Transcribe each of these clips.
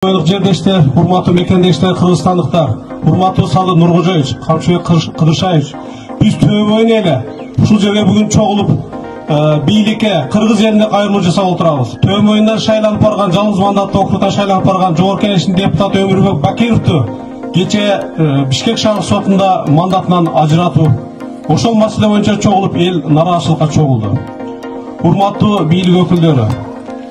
Жердештер, урматтуу мекендештер, кыргызстандыктар, урматтуу Садыр Нуркожоевич, Камчыбек Кыдыршаевич, биз Төбөйүн эле ушул жерге бүгүн чогулуп, бийликке кыргыз элине кайрылуу жасап отурабыз. Төбөйүндөн шайланып барган, жалгыз мандаттуу округдан шайланып барган Жогорку Кеңештин депутаты Өмүрбек Бакировду кече Бишкек шаар сотунда мандатынан ажыратуу. Ошол маселе боюнча чогулуп эл нааразычылыкка чогулду. Урматтуу бийлик өкүлдөрү,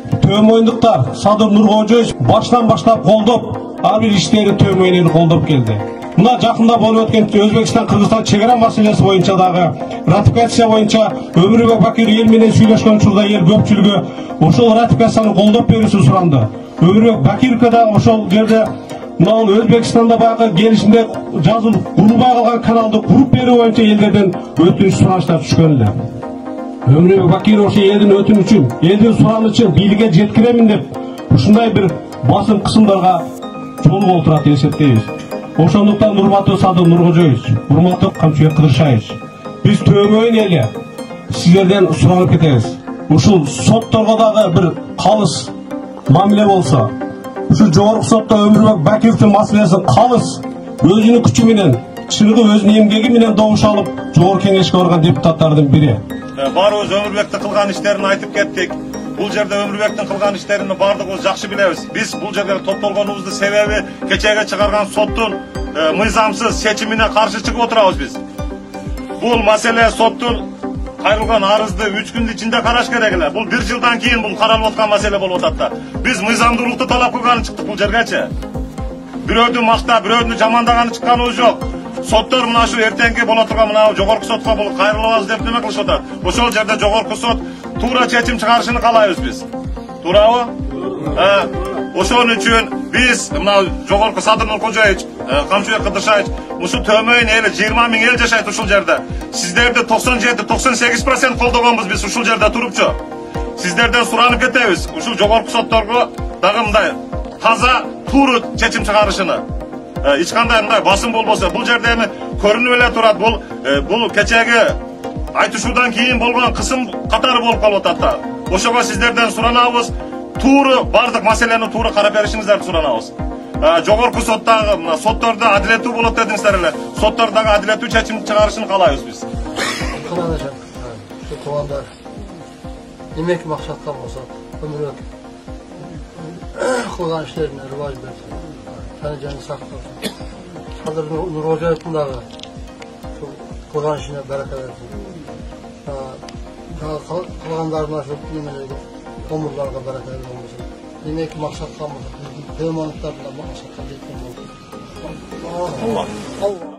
Төбөйүндүктар Садыр Нуркожоевич башынан баштап колдоп, ар бир иштерин Төбөйүн эли колдоп келди. Мына жакында болуп өткөн Өзбекстан-Кыргызстан чегара маселеси боюнча дагы ратификация боюнча Өмүрбек Бакиров эл менен сүйлөшкөн учурда эл көпчүлүгү ошол ратификацияны колдоп берүүсүн суранды. Өмүрбек Бакировго да ошол жерде мына Өзбекстанда багы келишимде жазылып курулбай калган каналды куруп берүү боюнча элдерден өтүнүч суранычтар түшкөн эле. Өмүрбек Бакиров ошо элдин өтүнүчүн, элдин суранычын бийликке жеткиремин деп ушундай бир басым кысымдарга жолугуп отурат деп эсептейбиз. Ошондуктан урматтуу Садыр Нуркожоевич, урматтуу Камчыбек Кыдыршаевич, биз Төбөйүн эли сиздерден суранып кетебиз. Ушул сотторго дагы бир калыс мамиле болсо, ушул жогорку сотто Өмүрбек Бакировдун маселесин калыс өзүнүн күчү менен, чыныгы өзүнүн эмгеги менен добуш алып, Жогорку Кеңешке барган депутаттардын бири. Баарыбыз Өмүрбектин кылган иштерин айтып кеттик. Бул жерде Өмүрбектин кылган иштерин бардыгыбыз жакшы билебиз. Биз бул жерге топтолгонубуздун себеби кечеге чыгарган соттун мыйзамсыз чечимине каршы чыгып отурабыз биз. Бул маселе соттун кайрылган арызды 3 күндүн ичинде караш керек эле. Бул 1 жылдан кийин бул каралып аткан маселе болуп атат да. Биз мыйзамдуулукту талап кылганы чыктык бул жергечи. Бирөөдүн мактап, бирөөдүн жамандаганы чыкканыбыз жок. Соттор мына ушу эртеңки боло турган мына жогорку сотко бул кайрылабыз деп неме кылышып атат. Ошол жерде жогорку сот туура чечим чыгарышын каалайбыз биз. Туурабы? Ошон үчүн биз мына жогорку Садыр Нуркожоевич, Камчыбек Кыдыршаевич, ушул Төбөйүн эли 20 миң эл жашайт ушул жерде. Сиздерди 97-98% колдогонбуз биз ушул жерде турупчу. Сиздерден суранып кетебиз. Ушул жогорку сотторго дагы мындай таза, тууру чечим чыгарышыны. Эч кандай мындай басым болбосо, бул жерде эми көрүнүп эле турат, бул кечеги айтышуудан кийин болгон кысым катары болуп калып атат да. Ошого сиздерден суранабыз, тууру бардык маселени тууру карап беришиңиздерди суранабыз. Жогорку соттогу мына соттордо адилеттүү болот дедиңиздер эле. Соттордогу адилеттүү чечим чыгарышын каалайбыз биз. Кыргызстан туугандар эмеки максатка болсо, Өмүрбек кылган иштерине рыбаж берсин. Жаны сакталсын. Садыр Нуркожоевдун дагы кылган ишине барака берсин. Кылгандардын ошо немелерге, томурларга барака берсин. Демек максатка болсо, Төбөйүндүктөр максатка жеткен болду.